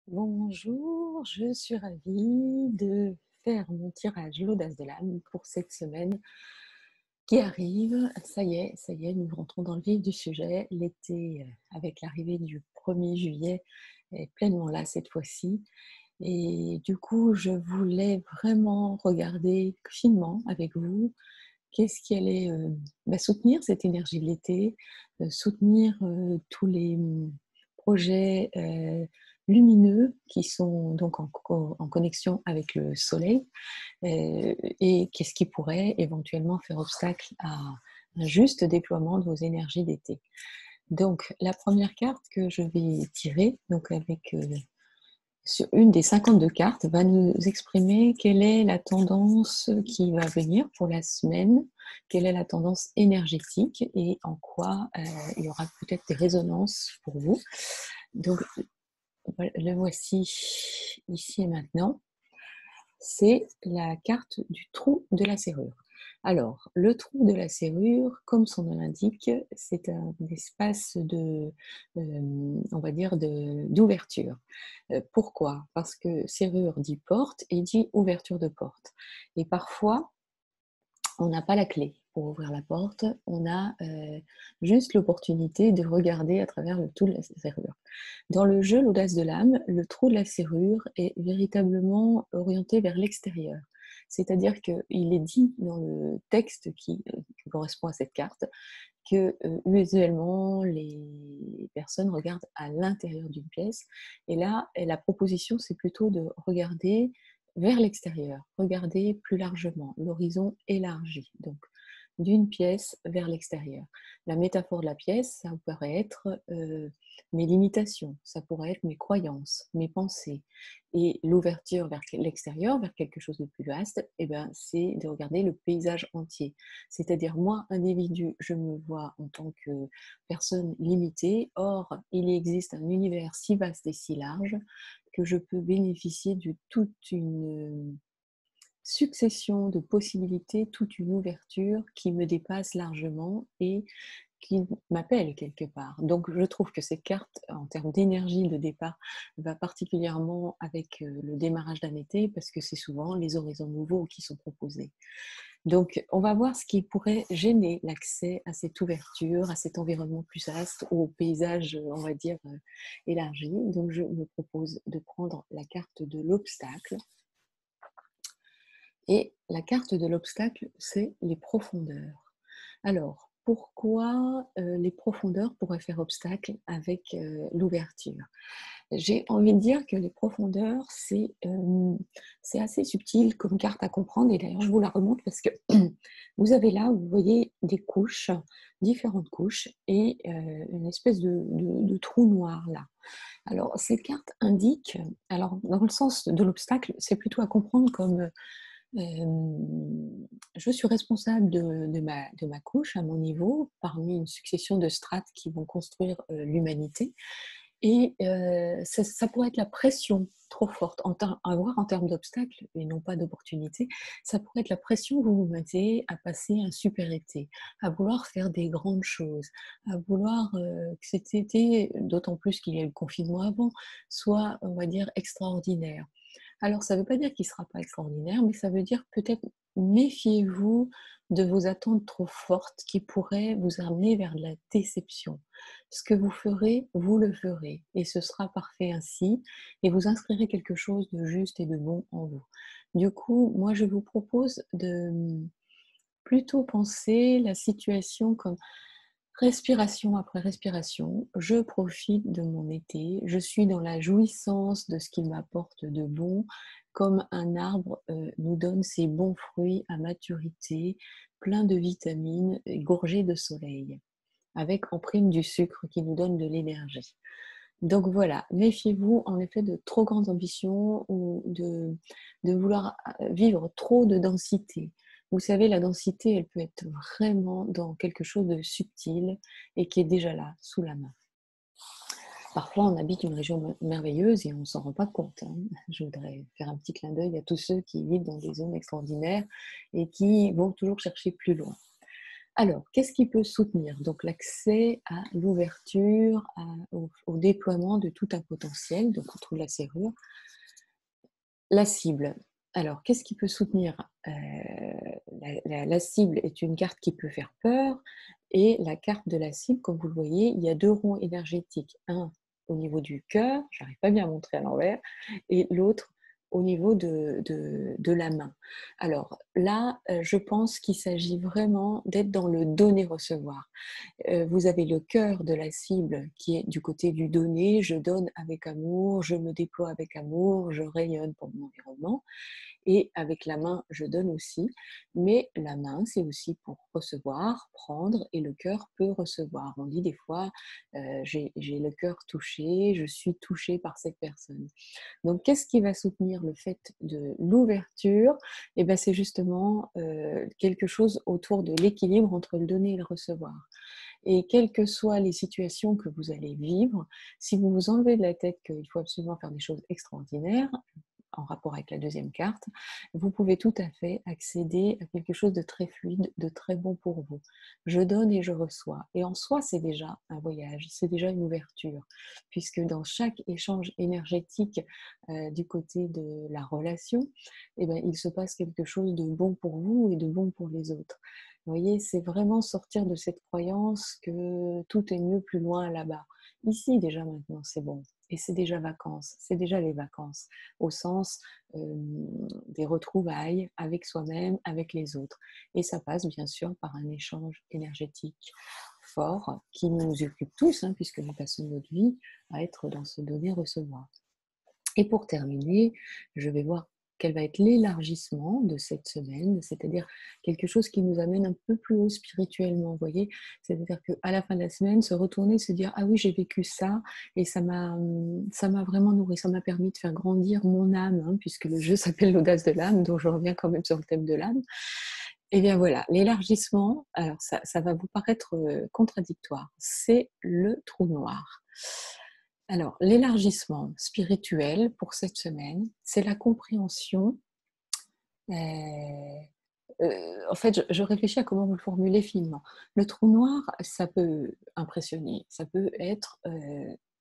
Bonjour, je suis ravie de faire mon tirage l'audace de l'âme pour cette semaine qui arrive. Ça y est, nous rentrons dans le vif du sujet. L'été, avec l'arrivée du 1er juillet, est pleinement là cette fois-ci. Et du coup, je voulais vraiment regarder finement avec vous qu'est-ce qui allait soutenir cette énergie de l'été, soutenir tous les projets lumineux qui sont donc en connexion avec le soleil, et qu'est-ce qui pourrait éventuellement faire obstacle à un juste déploiement de vos énergies d'été. Donc la première carte que je vais tirer, donc avec sur une des 52 cartes, va nous exprimer quelle est la tendance qui va venir pour la semaine, quelle est la tendance énergétique et en quoi il y aura peut-être des résonances pour vous. Donc, le voici ici et maintenant. C'est la carte du trou de la serrure. Alors, le trou de la serrure, comme son nom l'indique, c'est un espace de, on va dire, d'ouverture. Pourquoi? Parce que serrure dit porte et dit ouverture de porte. Et parfois, on n'a pas la clé pour ouvrir la porte, on a juste l'opportunité de regarder à travers le trou de la serrure. Dans le jeu L'audace de l'âme, le trou de la serrure est véritablement orienté vers l'extérieur. C'est-à-dire qu'il est dit dans le texte qui correspond à cette carte que usuellement les personnes regardent à l'intérieur d'une pièce. Et là, la proposition, c'est plutôt de regarder vers l'extérieur, regarder plus largement, l'horizon élargi. Donc, d'une pièce vers l'extérieur. La métaphore de la pièce, ça pourrait être mes limitations, ça pourrait être mes croyances, mes pensées. Et l'ouverture vers l'extérieur, vers quelque chose de plus vaste, eh ben, c'est de regarder le paysage entier. C'est-à-dire, moi, individu, je me vois en tant que personne limitée. Or, il existe un univers si vaste et si large que je peux bénéficier de toute une succession de possibilités, toute une ouverture qui me dépasse largement et qui m'appelle quelque part. Donc je trouve que cette carte, en termes d'énergie de départ, va particulièrement avec le démarrage d'un été parce que c'est souvent les horizons nouveaux qui sont proposés. Donc on va voir ce qui pourrait gêner l'accès à cette ouverture, à cet environnement plus vaste, au paysage, on va dire, élargi. Donc je me propose de prendre la carte de l'obstacle. Et la carte de l'obstacle, c'est les profondeurs. Alors, pourquoi les profondeurs pourraient faire obstacle avec l'ouverture? J'ai envie de dire que les profondeurs, c'est assez subtil comme carte à comprendre. Et d'ailleurs, je vous la remonte parce que vous avez là, vous voyez des couches, différentes couches, et une espèce de trou noir là. Alors, cette carte indique, alors dans le sens de l'obstacle, c'est plutôt à comprendre comme je suis responsable de ma couche à mon niveau, parmi une succession de strates qui vont construire l'humanité. Et ça pourrait être la pression trop forte, à voir en termes d'obstacles et non pas d'opportunités. Ça pourrait être la pression que vous vous mettez à passer un super été, à vouloir faire des grandes choses, à vouloir que cet été, d'autant plus qu'il y a eu le confinement avant, soit, on va dire, extraordinaire. Alors, ça ne veut pas dire qu'il ne sera pas extraordinaire, mais ça veut dire peut-être méfiez-vous de vos attentes trop fortes qui pourraient vous amener vers de la déception. Ce que vous ferez, vous le ferez et ce sera parfait ainsi et vous inscrirez quelque chose de juste et de bon en vous. Du coup, moi, je vous propose de plutôt penser la situation comme respiration après respiration, je profite de mon été, je suis dans la jouissance de ce qu'il m'apporte de bon, comme un arbre nous donne ses bons fruits à maturité, plein de vitamines et gorgé de soleil, avec en prime du sucre qui nous donne de l'énergie. Donc voilà, méfiez-vous en effet de trop grandes ambitions ou de vouloir vivre trop de densité. Vous savez, la densité, elle peut être vraiment dans quelque chose de subtil et qui est déjà là, sous la main. Parfois, on habite une région merveilleuse et on ne s'en rend pas compte, hein. Je voudrais faire un petit clin d'œil à tous ceux qui vivent dans des zones extraordinaires et qui vont toujours chercher plus loin. Alors, qu'est-ce qui peut soutenir? Donc l'accès à l'ouverture, au déploiement de tout un potentiel, donc on trouve la serrure. La cible. Alors, qu'est-ce qui peut soutenir? La cible est une carte qui peut faire peur et la carte de la cible, comme vous le voyez, il y a 2 ronds énergétiques. Un au niveau du cœur, j'arrive pas bien à montrer à l'envers, et l'autre au niveau de la main. Alors là, je pense qu'il s'agit vraiment d'être dans le donner-recevoir. Vous avez le cœur de la cible qui est du côté du donner, je donne avec amour, je me déploie avec amour, je rayonne pour mon environnement et avec la main, je donne aussi, mais la main, c'est aussi pour recevoir, prendre et le cœur peut recevoir. On dit des fois, j'ai le cœur touché, je suis touché par cette personne. Donc, qu'est-ce qui va soutenir le fait de l'ouverture? Eh ben, c'est justement quelque chose autour de l'équilibre entre le donner et le recevoir. Et quelles que soient les situations que vous allez vivre, si vous vous enlevez de la tête qu'il faut absolument faire des choses extraordinaires, en rapport avec la deuxième carte, vous pouvez tout à fait accéder à quelque chose de très fluide, de très bon pour vous. Je donne et je reçois. Et en soi, c'est déjà un voyage, c'est déjà une ouverture, puisque dans chaque échange énergétique du côté de la relation, eh ben, il se passe quelque chose de bon pour vous et de bon pour les autres. Vous voyez, c'est vraiment sortir de cette croyance que tout est mieux plus loin là-bas. Ici, déjà maintenant, c'est bon. Et c'est déjà vacances, c'est déjà les vacances, au sens des retrouvailles avec soi-même, avec les autres. Et ça passe bien sûr par un échange énergétique fort qui nous occupe tous, hein, puisque nous passons notre vie à être dans ce donner-recevoir. Et pour terminer, je vais voir quel va être l'élargissement de cette semaine, c'est-à-dire quelque chose qui nous amène un peu plus haut spirituellement, vous voyez? C'est-à-dire qu'à la fin de la semaine, se retourner, se dire: «Ah oui, j'ai vécu ça et ça m'a vraiment nourri, ça m'a permis de faire grandir mon âme», hein, puisque le jeu s'appelle l'audace de l'âme, donc je reviens quand même sur le thème de l'âme. Et bien voilà, l'élargissement, alors ça va vous paraître, contradictoire, c'est le trou noir. Alors, l'élargissement spirituel pour cette semaine, c'est la compréhension. euh, en fait, je réfléchis à comment vous le formulez finement. Le trou noir, ça peut impressionner, ça peut être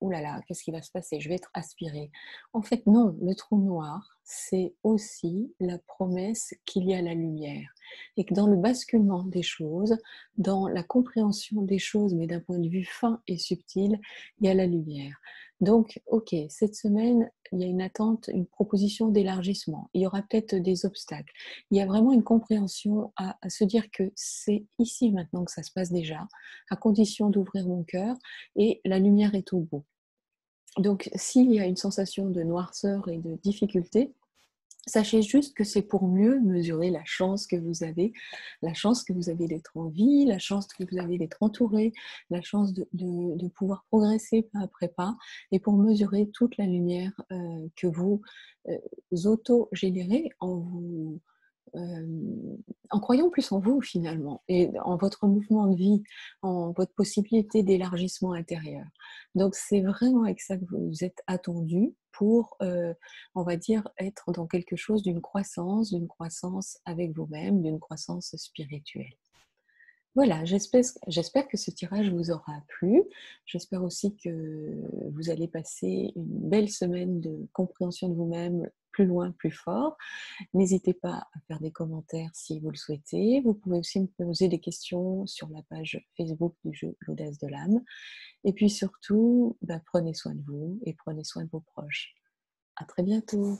ouh là là, qu'est-ce qui va se passer? Je vais être aspiré. En fait, non, le trou noir, c'est aussi la promesse qu'il y a la lumière. Et que dans le basculement des choses, dans la compréhension des choses, mais d'un point de vue fin et subtil, il y a la lumière. Donc, ok, cette semaine, il y a une attente, une proposition d'élargissement. Il y aura peut-être des obstacles. Il y a vraiment une compréhension à se dire que c'est ici maintenant que ça se passe déjà, à condition d'ouvrir mon cœur, et la lumière est au bout. Donc, s'il y a une sensation de noirceur et de difficulté, sachez juste que c'est pour mieux mesurer la chance que vous avez d'être en vie, la chance que vous avez d'être entouré, la chance de pouvoir progresser pas après pas, et pour mesurer toute la lumière que vous auto-générez en croyant plus en vous finalement, et en votre mouvement de vie, en votre possibilité d'élargissement intérieur. Donc c'est vraiment avec ça que vous êtes attendu pour, on va dire, être dans quelque chose d'une croissance avec vous-même, d'une croissance spirituelle. Voilà, j'espère que ce tirage vous aura plu. J'espère aussi que vous allez passer une belle semaine de compréhension de vous-même, plus loin, plus fort. N'hésitez pas à faire des commentaires si vous le souhaitez. Vous pouvez aussi me poser des questions sur la page Facebook du jeu L'Audace de l'âme. Et puis surtout, prenez soin de vous et prenez soin de vos proches. À très bientôt.